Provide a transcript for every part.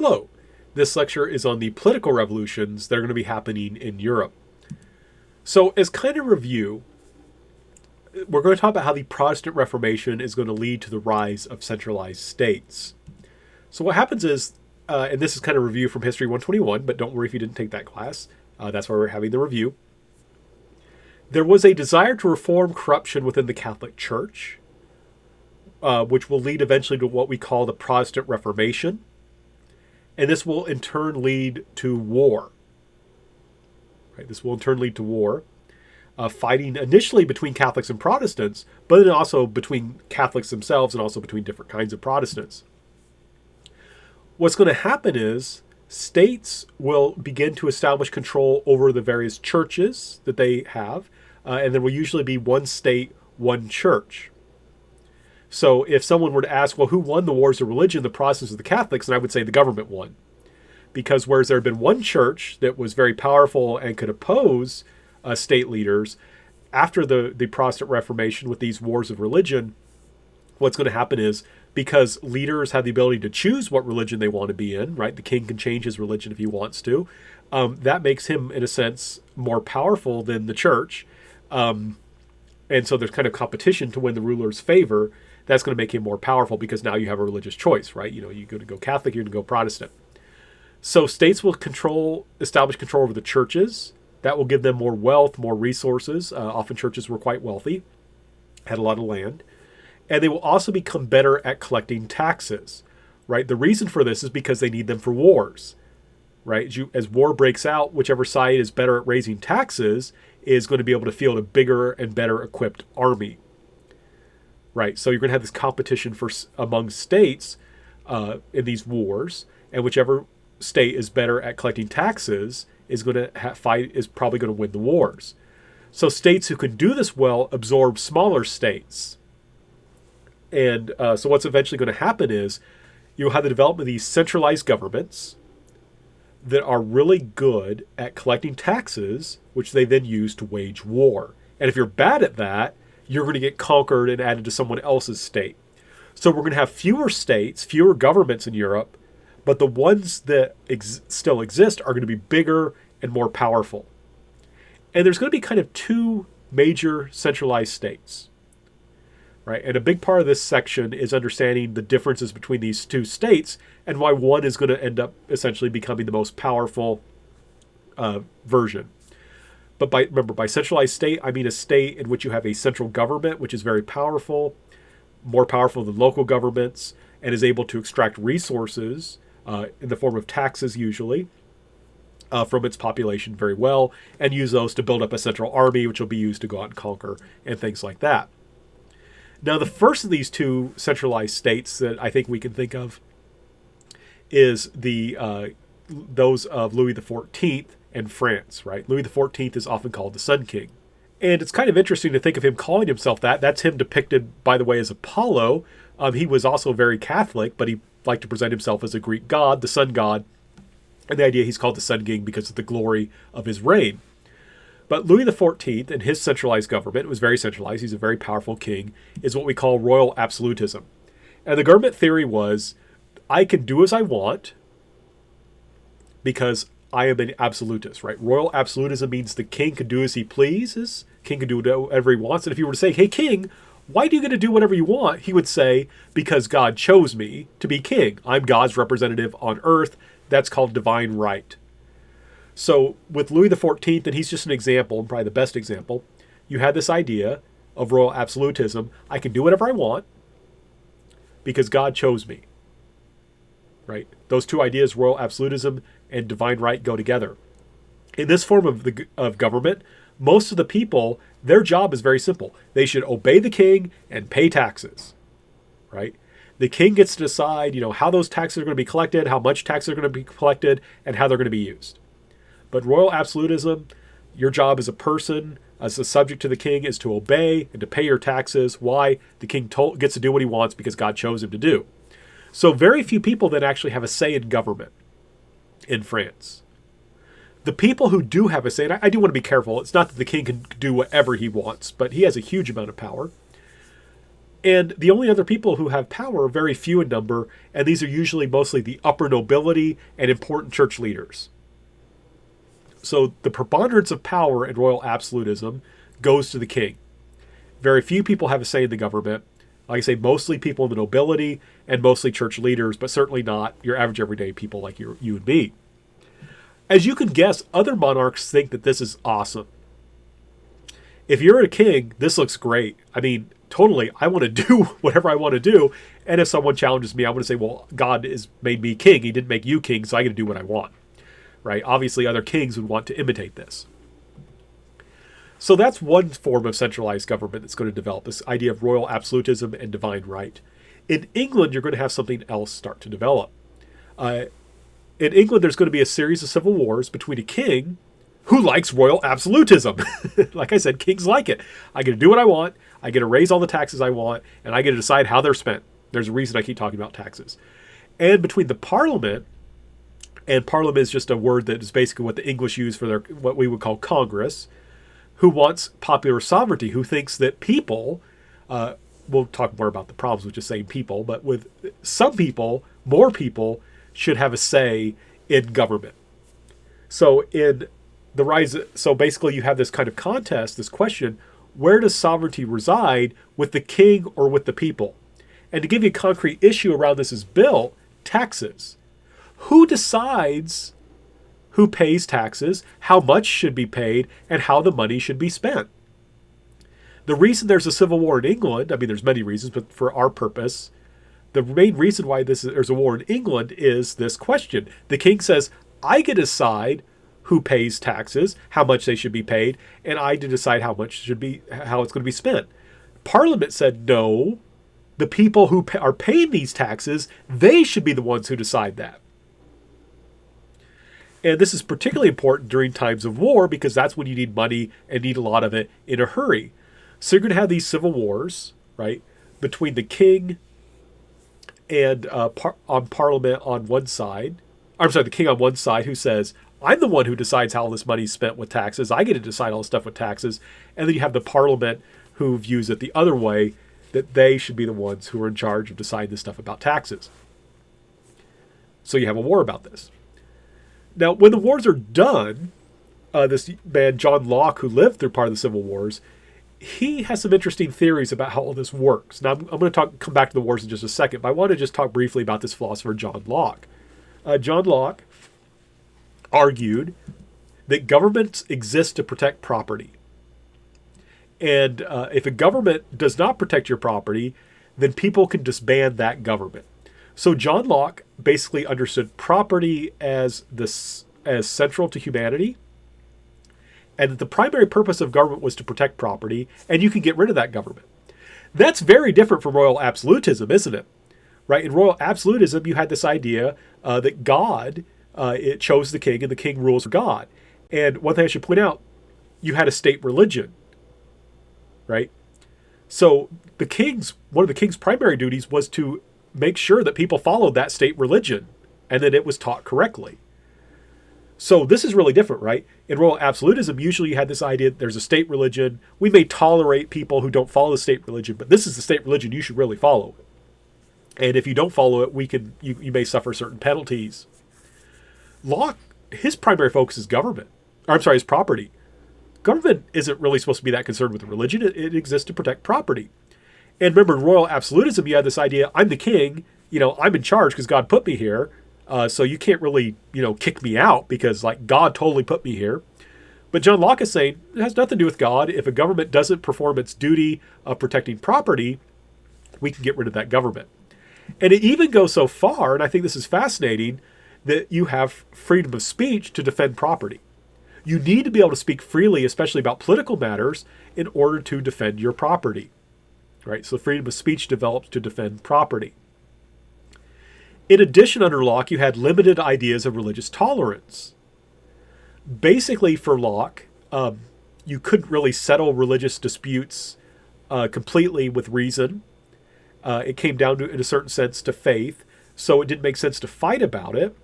Hello. This lecture is on the political revolutions that are going to be happening in Europe. So, as kind of review, we're going to talk about how the Protestant Reformation is going to lead to the rise of centralized states. So what happens is, and this is kind of review from History 121, but don't worry if you didn't take that class. That's why we're having the review. There was a desire to reform corruption within the Catholic Church, which will lead eventually to what we call the Protestant Reformation. And this will in turn lead to war. Right? This will in turn lead to war. Fighting initially between Catholics and Protestants, but then also between Catholics themselves and also between different kinds of Protestants. What's going to happen is states will begin to establish control over the various churches that they have, and there will usually be one state, one church. So if someone were to ask, well, who won the wars of religion, the Protestants or the Catholics, then I would say the government won. Because whereas there had been one church that was very powerful and could oppose state leaders, after the Protestant Reformation with these wars of religion, what's going to happen is, because leaders have the ability to choose what religion they want to be in, right? The king can change his religion if he wants to. That makes him, in a sense, more powerful than the church. And so there's kind of competition to win the ruler's favor. That's going to make him more powerful because now you have a religious choice, right? You know, you're going to go Catholic, you're going to go Protestant. So states will establish control over the churches. That will give them more wealth, more resources. Often churches were quite wealthy, had a lot of land. And they will also become better at collecting taxes, right? The reason for this is because they need them for wars, right? As war breaks out, whichever side is better at raising taxes is going to be able to field a bigger and better equipped army, right? So you're going to have this competition among states in these wars, and whichever state is better at collecting taxes is going to is probably going to win the wars. So states who can do this well absorb smaller states. And so what's eventually going to happen is you'll have the development of these centralized governments that are really good at collecting taxes, which they then use to wage war. And if you're bad at that, you're going to get conquered and added to someone else's state. So we're going to have fewer states, fewer governments in Europe, but the ones that still exist are going to be bigger and more powerful. And there's going to be kind of two major centralized states. Right? And a big part of this section is understanding the differences between these two states and why one is going to end up essentially becoming the most powerful version. But remember, by centralized state, I mean a state in which you have a central government, which is very powerful, more powerful than local governments, and is able to extract resources in the form of taxes usually from its population very well, and use those to build up a central army, which will be used to go out and conquer and things like that. Now, the first of these two centralized states that I think we can think of is those of Louis XIV and France, right? Louis XIV is often called the Sun King. And it's kind of interesting to think of him calling himself that. That's him depicted, by the way, as Apollo. He was also very Catholic, but he liked to present himself as a Greek god, the sun god. And the idea he's called the Sun King because of the glory of his reign. But Louis XIV and his centralized government, was very centralized, he's a very powerful king, is what we call royal absolutism. And the government theory was, I can do as I want because I am an absolutist, right? Royal absolutism means the king can do as he pleases, king can do whatever he wants. And if you were to say, hey, king, why do you get to do whatever you want? He would say, because God chose me to be king. I'm God's representative on earth. That's called divine right. So with Louis XIV, and he's just an example, probably the best example, you had this idea of royal absolutism. I can do whatever I want because God chose me, right? Those two ideas, royal absolutism and divine right, go together. In this form of government, most of the people, their job is very simple. They should obey the king and pay taxes, right? The king gets to decide, how those taxes are going to be collected, how much taxes are going to be collected, and how they're going to be used. But royal absolutism, your job as a person, as a subject to the king, is to obey and to pay your taxes. Why? The king gets to do what he wants because God chose him to do. So very few people then actually have a say in government in France. The people who do have a say, and I do want to be careful, it's not that the king can do whatever he wants, but he has a huge amount of power. And the only other people who have power are very few in number, and these are usually mostly the upper nobility and important church leaders. So the preponderance of power in royal absolutism goes to the king. Very few people have a say in the government. Like I say, mostly people in the nobility and mostly church leaders, but certainly not your average everyday people like you and me. As you can guess, other monarchs think that this is awesome. If you're a king, this looks great. I mean, totally, I want to do whatever I want to do. And if someone challenges me, I want to say, well, God has made me king. He didn't make you king, so I get to do what I want. Right? Obviously, other kings would want to imitate this. So that's one form of centralized government that's going to develop, this idea of royal absolutism and divine right. In England, you're going to have something else start to develop. In England, there's going to be a series of civil wars between a king who likes royal absolutism. Like I said, kings like it. I get to do what I want, I get to raise all the taxes I want, and I get to decide how they're spent. There's a reason I keep talking about taxes. And between the parliament, and parliament is just a word that is basically what the English use for their what we would call Congress, who wants popular sovereignty, who thinks that people, we'll talk more about the problems with just saying people, but with some people, more people should have a say in government. So in the rise, so basically you have this kind of contest, this question, where does sovereignty reside, with the king or with the people? And to give you a concrete issue around this is built, taxes. Who decides who pays taxes, how much should be paid, and how the money should be spent? The reason there's a civil war in England, I mean, there's many reasons, but for our purpose, the main reason why there's a war in England is this question. The king says, I get to decide who pays taxes, how much they should be paid, and I to decide how it's going to be spent. Parliament said, no, the people who are paying these taxes, they should be the ones who decide that. And this is particularly important during times of war because that's when you need money and need a lot of it in a hurry. So you're going to have these civil wars, right, between the king and on Parliament on one side. The king on one side who says, I'm the one who decides how all this money is spent with taxes. I get to decide all this stuff with taxes. And then you have the Parliament who views it the other way, that they should be the ones who are in charge of deciding this stuff about taxes. So you have a war about this. Now, when the wars are done, this man, John Locke, who lived through part of the Civil Wars, he has some interesting theories about how all this works. Now, I'm going to come back to the wars in just a second, but I want to just talk briefly about this philosopher, John Locke. John Locke argued that governments exist to protect property. And if a government does not protect your property, then people can disband that government. So John Locke basically understood property as central to humanity, and that the primary purpose of government was to protect property, and you can get rid of that government. That's very different from royal absolutism, isn't it? Right? In royal absolutism, you had this idea that God, it chose the king, and the king rules for God. And one thing I should point out, you had a state religion, right? So one of the king's primary duties was to make sure that people followed that state religion and that it was taught correctly. So this is really different, right? In royal absolutism, usually you had this idea that there's a state religion. We may tolerate people who don't follow the state religion, but this is the state religion. You should really follow it. And if you don't follow it, you may suffer certain penalties. Locke, his primary focus is his property. Government isn't really supposed to be that concerned with religion. It exists to protect property. And remember, in royal absolutism, you had this idea, I'm the king, I'm in charge because God put me here. So you can't really, kick me out because God totally put me here. But John Locke is saying it has nothing to do with God. If a government doesn't perform its duty of protecting property, we can get rid of that government. And it even goes so far, and I think this is fascinating, that you have freedom of speech to defend property. You need to be able to speak freely, especially about political matters, in order to defend your property. Right? So freedom of speech develops to defend property. In addition, under Locke, you had limited ideas of religious tolerance. Basically, for Locke, you couldn't really settle religious disputes completely with reason. It came down to, in a certain sense, to faith. So it didn't make sense to fight about it.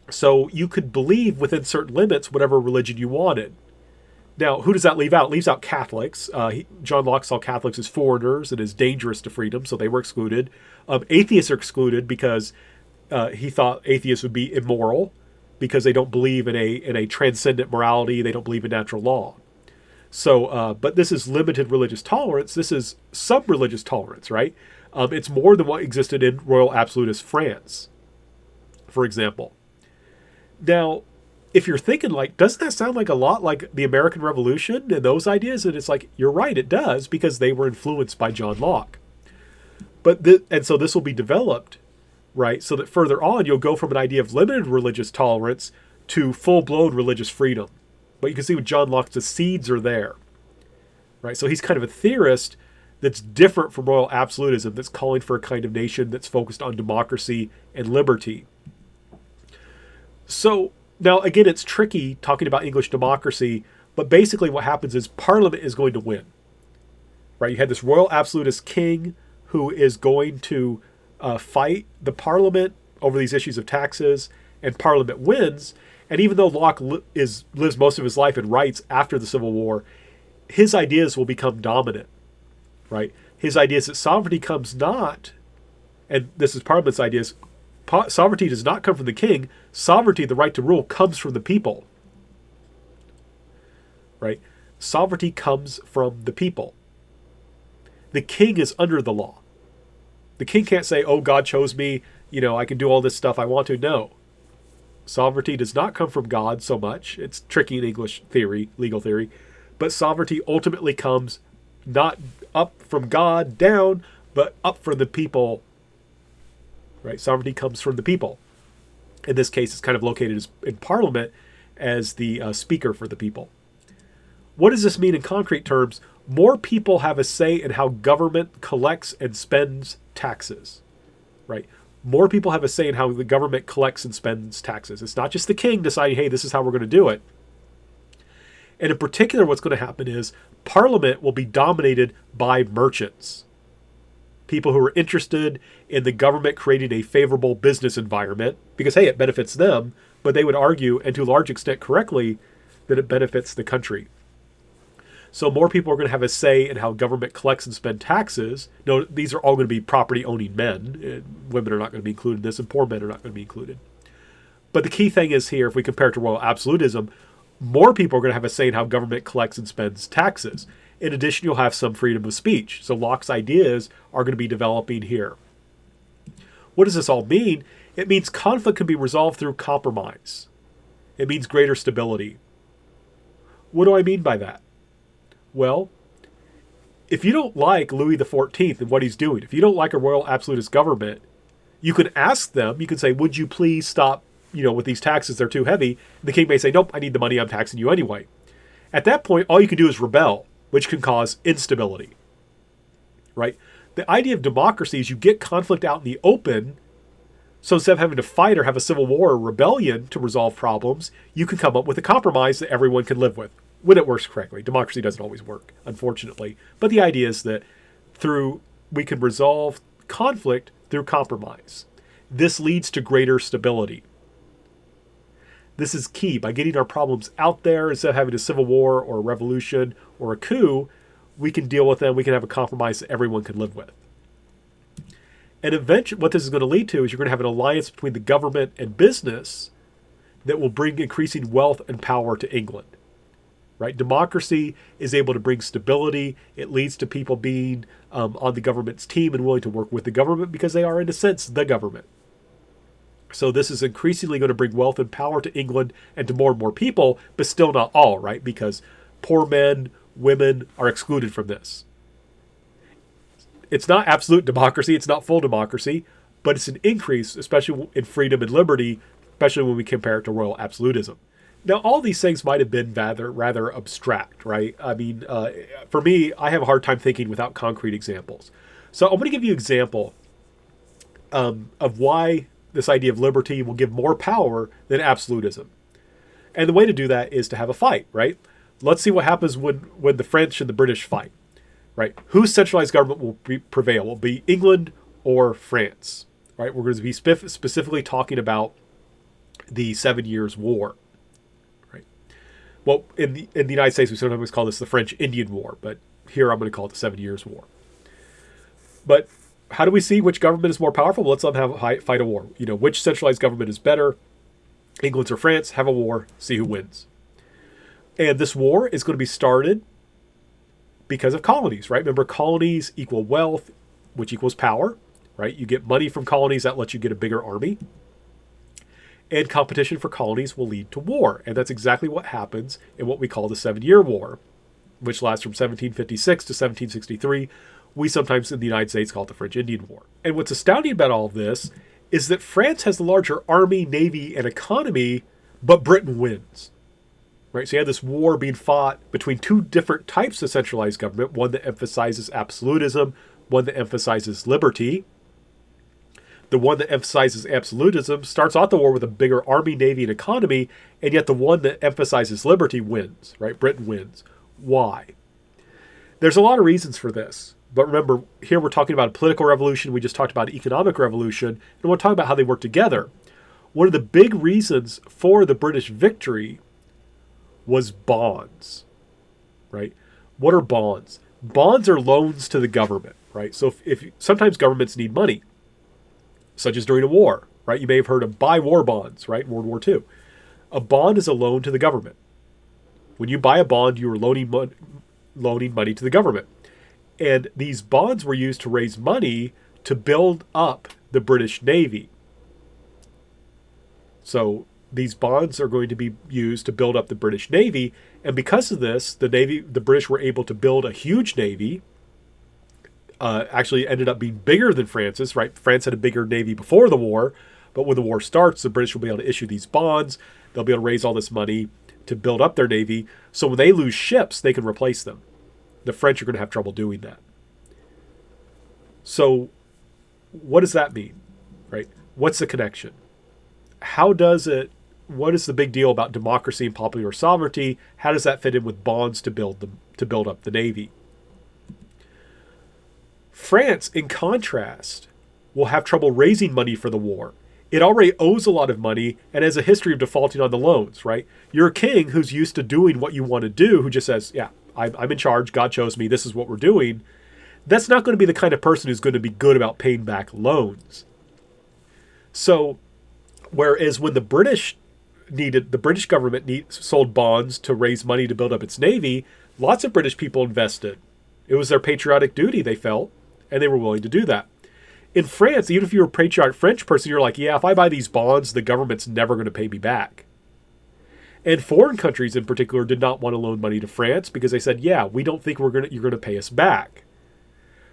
So you could believe within certain limits whatever religion you wanted. Now, who does that leave out? It leaves out Catholics. John Locke saw Catholics as foreigners and as dangerous to freedom, so they were excluded. Atheists are excluded because he thought atheists would be immoral because they don't believe in a transcendent morality. They don't believe in natural law. So, but this is limited religious tolerance. This is sub-religious tolerance, right? It's more than what existed in Royal Absolutist France, for example. Now, if you're thinking like, doesn't that sound like a lot like the American Revolution and those ideas? And it's like, you're right, it does, because they were influenced by John Locke. And so this will be developed, right? So that further on, you'll go from an idea of limited religious tolerance to full-blown religious freedom. But you can see with John Locke, the seeds are there, right? So he's kind of a theorist that's different from Royal Absolutism, that's calling for a kind of nation that's focused on democracy and liberty. So now, again, it's tricky talking about English democracy, but basically what happens is Parliament is going to win, right? You had this Royal Absolutist king who is going to fight the Parliament over these issues of taxes, and Parliament wins. And even though Locke lives most of his life in rights after the Civil War, his ideas will become dominant, right? His ideas that sovereignty comes not, and this is Parliament's ideas, sovereignty does not come from the king. Sovereignty, the right to rule, comes from the people, right? Sovereignty comes from the people. The king is under the law. The king can't say, oh, God chose me, I can do all this stuff I want to. No. Sovereignty does not come from God so much. It's tricky in English theory, legal theory. But sovereignty ultimately comes not up from God down, but up from the people. Right? Sovereignty comes from the people. In this case, it's kind of located in Parliament as the speaker for the people. What does this mean in concrete terms? More people have a say in how government collects and spends taxes. Right? More people have a say in how the government collects and spends taxes. It's not just the king deciding, hey, this is how we're going to do it. And in particular, what's going to happen is Parliament will be dominated by merchants. People who are interested in the government creating a favorable business environment because, hey, it benefits them, but they would argue, and to a large extent correctly, that it benefits the country. So more people are going to have a say in how government collects and spends taxes. No, these are all going to be property-owning men. Women are not going to be included in this, and poor men are not going to be included. But the key thing is here, if we compare it to Royal Absolutism, more people are going to have a say in how government collects and spends taxes. In addition, you'll have some freedom of speech. So Locke's ideas are going to be developing here. What does this all mean? It means conflict can be resolved through compromise. It means greater stability. What do I mean by that? Well, if you don't like Louis XIV and what he's doing, if you don't like a Royal Absolutist government, you can ask them, you can say, would you please stop, with these taxes, they're too heavy. And the king may say, nope, I need the money, I'm taxing you anyway. At that point, all you can do is rebel, which can cause instability, right? The idea of democracy is you get conflict out in the open, so instead of having to fight or have a civil war or rebellion to resolve problems, you can come up with a compromise that everyone can live with, when it works correctly. Democracy doesn't always work, unfortunately. But the idea is that we can resolve conflict through compromise. This leads to greater stability. This is key. By getting our problems out there, instead of having a civil war or a revolution or a coup, we can deal with them. We can have a compromise that everyone can live with. And eventually, what this is going to lead to is you're going to have an alliance between the government and business that will bring increasing wealth and power to England. Right? Democracy is able to bring stability. It leads to people being on the government's team and willing to work with the government because they are, in a sense, the government. So this is increasingly going to bring wealth and power to England and to more and more people, but still not all, right? Because poor men, women are excluded from this. It's not absolute democracy. It's not full democracy, but it's an increase, especially in freedom and liberty, especially when we compare it to Royal Absolutism. Now, all these things might have been rather abstract, right? I mean, for me, I have a hard time thinking without concrete examples. So I'm going to give you an example of why this idea of liberty will give more power than absolutism. And the way to do that is to have a fight, right? Let's see what happens when the French and the British fight, right? Whose centralized government will prevail? Will it be England or France, right? We're going to be specifically talking about the 7 Years' War. Well, in the United States, we sometimes call this the French Indian War, but here I'm going to call it the 7 Years' War. But how do we see which government is more powerful? Well, let's let them fight a war. Which centralized government is better? England or France? Have a war, see who wins. And this war is going to be started because of colonies, right? Remember, colonies equal wealth, which equals power, right? You get money from colonies, that lets you get a bigger army. And competition for colonies will lead to war. And that's exactly what happens in what we call the 7 Year War, which lasts from 1756 to 1763. We sometimes in the United States call it the French Indian War. And what's astounding about all of this is that France has the larger army, navy, and economy, but Britain wins. Right? So you have this war being fought between two different types of centralized government, one that emphasizes absolutism, one that emphasizes liberty. The one that emphasizes absolutism starts off the war with a bigger army, navy, and economy, and yet the one that emphasizes liberty wins, right? Britain wins. Why? There's a lot of reasons for this. But remember, here we're talking about a political revolution. We just talked about an economic revolution, and we're talking about how they work together. One of the big reasons for the British victory was bonds, right? What are bonds? Bonds are loans to the government, right? So if sometimes governments need money, such as during a war, right? You may have heard of buy war bonds, right? World War II. A bond is a loan to the government. When you buy a bond, you are loaning money to the government. And these bonds were used to raise money to build up the British Navy. So these bonds are going to be used to build up the British Navy. And because of this, the British were able to build a huge navy. Actually ended up being bigger than France's, right? France had a bigger navy before the war, but when the war starts, the British will be able to issue these bonds. They'll be able to raise all this money to build up their navy. So when they lose ships, they can replace them. The French are going to have trouble doing that. So what does that mean, right? What's the connection? What is the big deal about democracy and popular sovereignty? How does that fit in with bonds to build up the navy? France, in contrast, will have trouble raising money for the war. It already owes a lot of money and has a history of defaulting on the loans, right? You're a king who's used to doing what you want to do, who just says, yeah, I'm in charge, God chose me, this is what we're doing. That's not going to be the kind of person who's going to be good about paying back loans. So, whereas when the British government sold bonds to raise money to build up its navy, lots of British people invested. It was their patriotic duty, they felt, and they were willing to do that. In France, even if you're a patriotic French person, you're like, yeah, if I buy these bonds, the government's never going to pay me back. And foreign countries in particular did not want to loan money to France because they said, yeah, we don't think you're going to pay us back.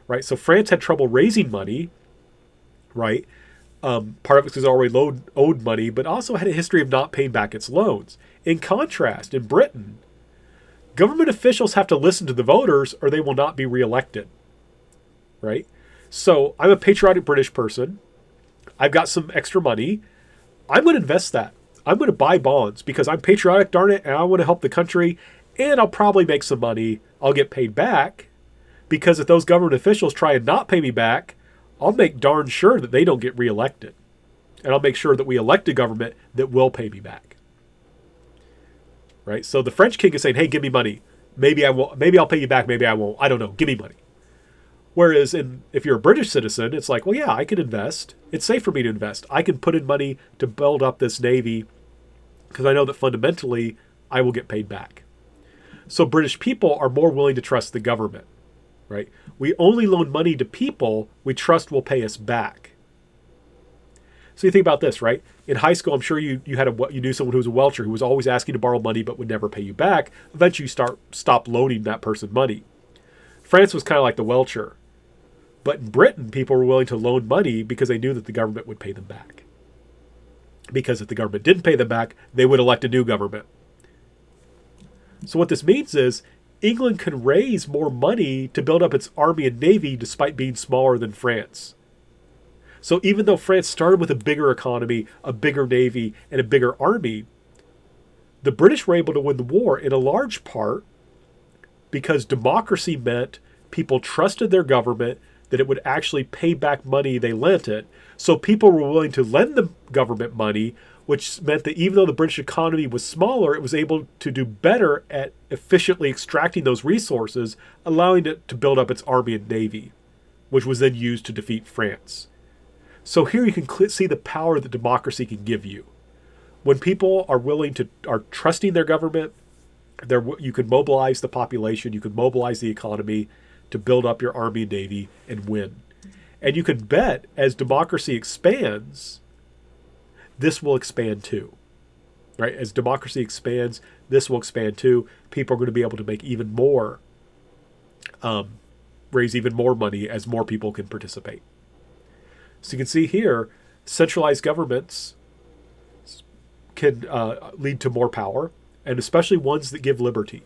Right? So France had trouble raising money, right? Part of it because it already owed money, but also had a history of not paying back its loans. In contrast, in Britain, government officials have to listen to the voters or they will not be reelected. Right? So I'm a patriotic British person. I've got some extra money. I'm going to invest that. I'm going to buy bonds because I'm patriotic, darn it, and I want to help the country, and I'll probably make some money. I'll get paid back because if those government officials try and not pay me back, I'll make darn sure that they don't get reelected. And I'll make sure that we elect a government that will pay me back. Right? So the French king is saying, hey, give me money. Maybe I will. Maybe I'll pay you back. Maybe I won't. I don't know. Give me money. Whereas if you're a British citizen, it's like, well, yeah, I can invest. It's safe for me to invest. I can put in money to build up this navy because I know that fundamentally I will get paid back. So British people are more willing to trust the government, right? We only loan money to people we trust will pay us back. So you think about this, right? In high school, I'm sure you knew someone who was a welcher who was always asking to borrow money but would never pay you back. Eventually, you stop loaning that person money. France was kind of like the welcher. But in Britain, people were willing to loan money because they knew that the government would pay them back. Because if the government didn't pay them back, they would elect a new government. So what this means is England can raise more money to build up its army and navy despite being smaller than France. So even though France started with a bigger economy, a bigger navy, and a bigger army, the British were able to win the war in a large part because democracy meant people trusted their government, that it would actually pay back money they lent it. So people were willing to lend the government money which meant that even though the British economy was smaller, it was able to do better at efficiently extracting those resources, allowing it to build up its army and navy, which was then used to defeat France. So here you can see the power that democracy can give you. When people are trusting their government, you can mobilize the population, you can mobilize the economy to build up your army and navy and win. And you can bet as democracy expands, this will expand too. Right? As democracy expands, this will expand too. People are going to be able to make even more, raise even more money as more people can participate. So you can see here, centralized governments can lead to more power, and especially ones that give liberty.